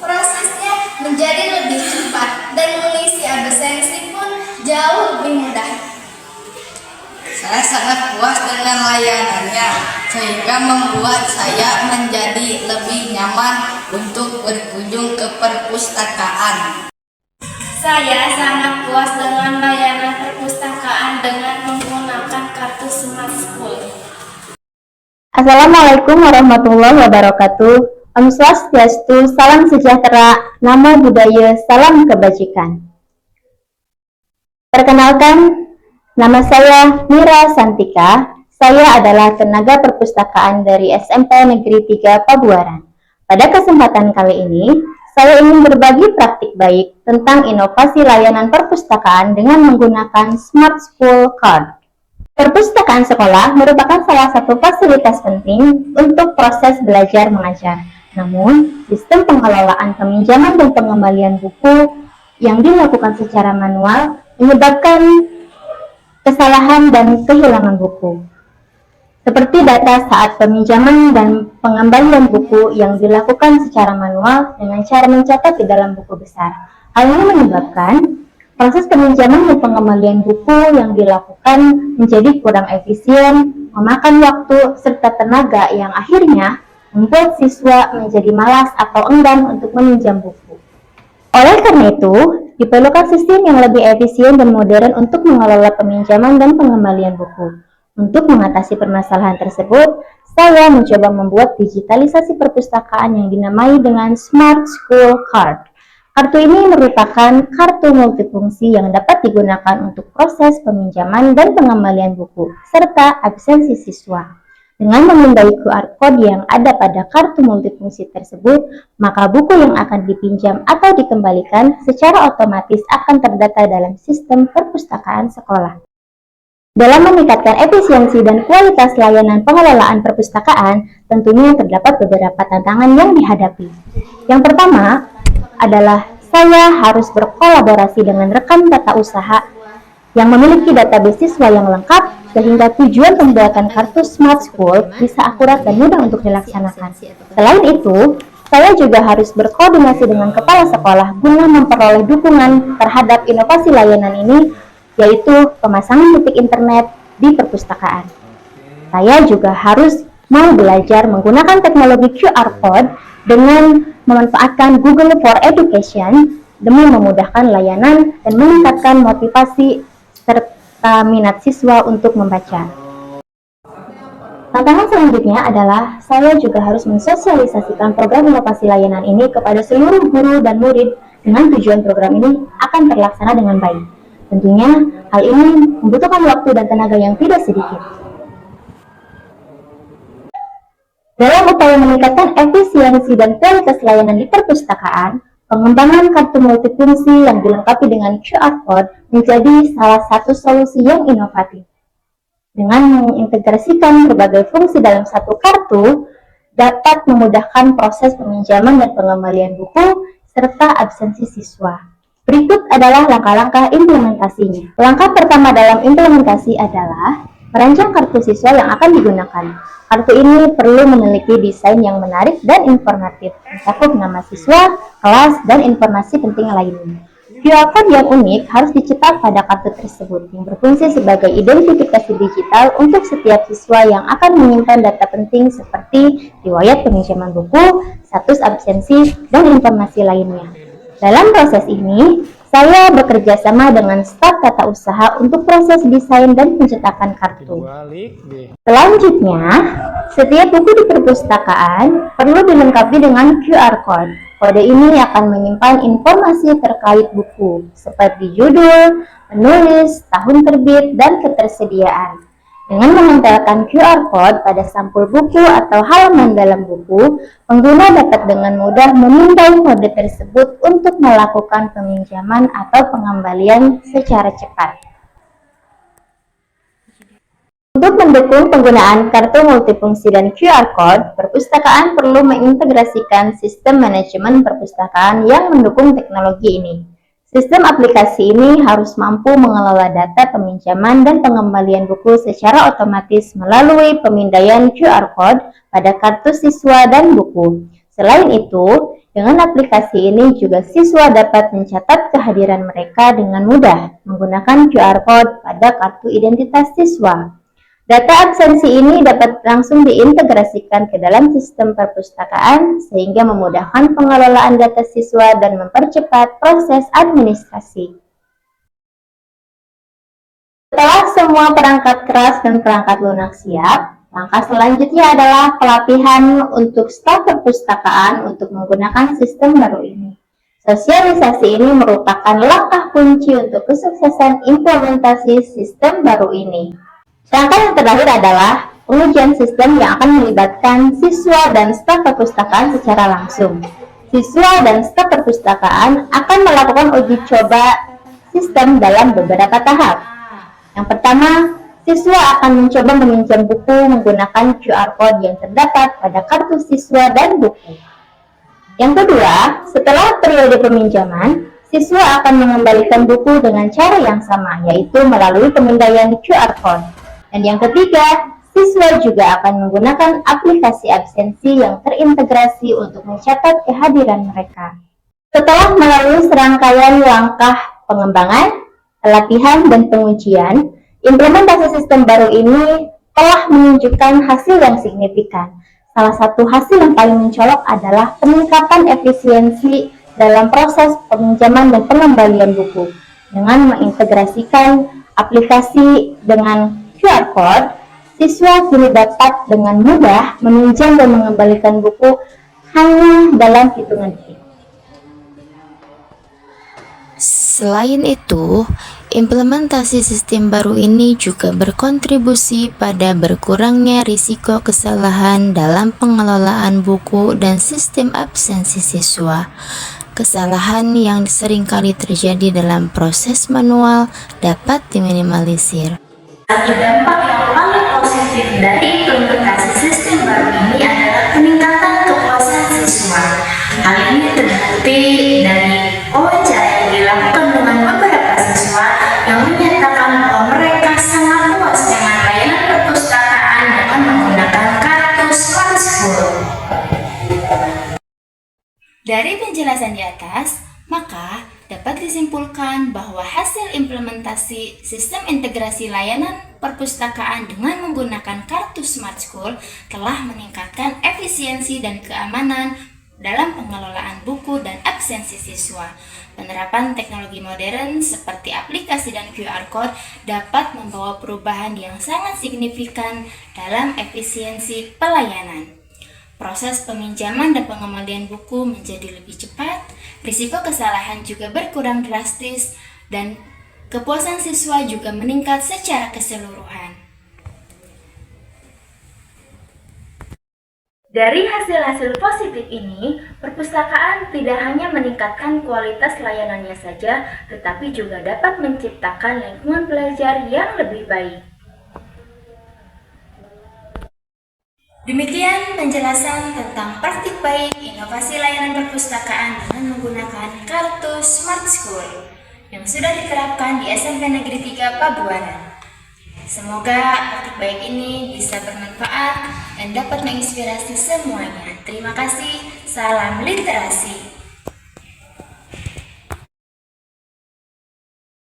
prosesnya menjadi lebih cepat dan mengisi absensi pun jauh lebih mudah. Saya sangat puas dengan layanannya, sehingga membuat saya menjadi lebih nyaman untuk berkunjung ke perpustakaan. Saya sangat puas dengan layanan perpustakaan dengan menggunakan kartu Smart School. Assalamualaikum warahmatullahi wabarakatuh. Om Swastiastu, salam sejahtera, namo buddhaya, salam kebajikan. Perkenalkan, nama saya Mira Santika. Saya adalah tenaga perpustakaan dari SMP Negeri 3 Pabuaran. Pada kesempatan kali ini, saya ingin berbagi praktik baik tentang inovasi layanan perpustakaan dengan menggunakan Smart School Card. Perpustakaan sekolah merupakan salah satu fasilitas penting untuk proses belajar mengajar. Namun, sistem pengelolaan peminjaman dan pengembalian buku yang dilakukan secara manual menyebabkan kesalahan dan kehilangan buku. Seperti data saat peminjaman dan pengembalian buku yang dilakukan secara manual dengan cara mencatat di dalam buku besar. Hal ini menyebabkan proses peminjaman dan pengembalian buku yang dilakukan menjadi kurang efisien, memakan waktu serta tenaga yang akhirnya membuat siswa menjadi malas atau enggan untuk meminjam buku. Oleh karena itu, diperlukan sistem yang lebih efisien dan modern untuk mengelola peminjaman dan pengembalian buku. Untuk mengatasi permasalahan tersebut, saya mencoba membuat digitalisasi perpustakaan yang dinamai dengan Smart School Card. Kartu ini merupakan kartu multifungsi yang dapat digunakan untuk proses peminjaman dan pengembalian buku, serta absensi siswa. Dengan memindai QR Code yang ada pada kartu multifungsi tersebut, maka buku yang akan dipinjam atau dikembalikan secara otomatis akan terdata dalam sistem perpustakaan sekolah. Dalam meningkatkan efisiensi dan kualitas layanan pengelolaan perpustakaan, tentunya terdapat beberapa tantangan yang dihadapi. Yang pertama adalah saya harus berkolaborasi dengan rekan tata usaha yang memiliki database siswa yang lengkap sehingga tujuan pembuatan kartu Smart School bisa akurat dan mudah untuk dilaksanakan. Selain itu, saya juga harus berkoordinasi dengan kepala sekolah guna memperoleh dukungan terhadap inovasi layanan ini, yaitu pemasangan titik internet di perpustakaan. Saya juga harus mau belajar menggunakan teknologi QR Code dengan memanfaatkan Google for Education demi memudahkan layanan dan meningkatkan motivasi serta minat siswa untuk membaca. Tantangan selanjutnya adalah saya juga harus mensosialisasikan program inovasi layanan ini kepada seluruh guru dan murid dengan tujuan program ini akan terlaksana dengan baik. Tentunya, hal ini membutuhkan waktu dan tenaga yang tidak sedikit. Dalam upaya meningkatkan efisiensi dan kualitas layanan di perpustakaan, pengembangan kartu multifungsi yang dilengkapi dengan QR Code menjadi salah satu solusi yang inovatif. Dengan mengintegrasikan berbagai fungsi dalam satu kartu, dapat memudahkan proses peminjaman dan pengembalian buku, serta absensi siswa. Berikut adalah langkah-langkah implementasinya. Langkah pertama dalam implementasi adalah merancang kartu siswa yang akan digunakan. Kartu ini perlu memiliki desain yang menarik dan informatif, mencakup nama siswa, kelas, dan informasi penting lainnya. QR Code yang unik harus dicetak pada kartu tersebut, yang berfungsi sebagai identifikasi digital untuk setiap siswa yang akan menyimpan data penting seperti riwayat peminjaman buku, status absensi, dan informasi lainnya. Dalam proses ini, saya bekerja sama dengan staf tata usaha untuk proses desain dan pencetakan kartu. Selanjutnya, setiap buku di perpustakaan perlu dilengkapi dengan QR Code. Kode ini akan menyimpan informasi terkait buku, seperti judul, penulis, tahun terbit, dan ketersediaan. Dengan menempelkan QR Code pada sampul buku atau halaman dalam buku, pengguna dapat dengan mudah memindai kode tersebut untuk melakukan peminjaman atau pengembalian secara cepat. Untuk mendukung penggunaan kartu multifungsi dan QR Code, perpustakaan perlu mengintegrasikan sistem manajemen perpustakaan yang mendukung teknologi ini. Sistem aplikasi ini harus mampu mengelola data peminjaman dan pengembalian buku secara otomatis melalui pemindaian QR Code pada kartu siswa dan buku. Selain itu, Dengan aplikasi ini juga siswa dapat mencatat kehadiran mereka dengan mudah menggunakan QR Code pada kartu identitas siswa. Data absensi ini dapat langsung diintegrasikan ke dalam sistem perpustakaan sehingga memudahkan pengelolaan data siswa dan mempercepat proses administrasi. Setelah semua perangkat keras dan perangkat lunak siap, langkah selanjutnya adalah pelatihan untuk staf perpustakaan untuk menggunakan sistem baru ini. Sosialisasi ini merupakan langkah kunci untuk kesuksesan implementasi sistem baru ini. Langkah yang terakhir adalah pengujian sistem yang akan melibatkan siswa dan staf perpustakaan secara langsung. Siswa dan staf perpustakaan akan melakukan uji coba sistem dalam beberapa tahap. Yang pertama, siswa akan mencoba meminjam buku menggunakan QR Code yang terdapat pada kartu siswa dan buku. Yang kedua, setelah periode peminjaman, siswa akan mengembalikan buku dengan cara yang sama, yaitu melalui pemindaian QR Code. Dan yang ketiga, siswa juga akan menggunakan aplikasi absensi yang terintegrasi untuk mencatat kehadiran mereka. Setelah melalui serangkaian langkah pengembangan, pelatihan, dan pengujian, implementasi sistem baru ini telah menunjukkan hasil yang signifikan. Salah satu hasil yang paling mencolok adalah peningkatan efisiensi dalam proses peminjaman dan pengembalian buku. Dengan mengintegrasikan aplikasi dengan QR Code, siswa kini dapat dengan mudah meminjam dan mengembalikan buku hanya dalam hitungan detik. Selain itu, implementasi sistem baru ini juga berkontribusi pada berkurangnya risiko kesalahan dalam pengelolaan buku dan sistem absensi siswa. Kesalahan yang seringkali terjadi dalam proses manual dapat diminimalisir. Satu dampak yang paling positif dari implementasi sistem baru ini adalah peningkatan kepuasan siswa. Hal ini terbukti dari wawancara yang dilakukan dengan beberapa siswa yang menyatakan bahwa mereka sangat puas dengan layanan perpustakaan dengan menggunakan kartu Smart School. Dari penjelasan di atas, maka dapat disimpulkan bahwa hasil implementasi sistem integrasi layanan perpustakaan dengan menggunakan kartu Smart School telah meningkatkan efisiensi dan keamanan dalam pengelolaan buku dan absensi siswa. Penerapan teknologi modern seperti aplikasi dan QR Code dapat membawa perubahan yang sangat signifikan dalam efisiensi pelayanan. Proses peminjaman dan pengembalian buku menjadi lebih cepat, risiko kesalahan juga berkurang drastis, dan kepuasan siswa juga meningkat secara keseluruhan. Dari hasil-hasil positif ini, perpustakaan tidak hanya meningkatkan kualitas layanannya saja, tetapi juga dapat menciptakan lingkungan belajar yang lebih baik. Demikian penjelasan tentang praktik baik inovasi layanan perpustakaan dengan menggunakan kartu Smart School yang sudah diterapkan di SMP Negeri 3 Pabuaran. Semoga praktik baik ini bisa bermanfaat dan dapat menginspirasi semuanya. Terima kasih, salam literasi.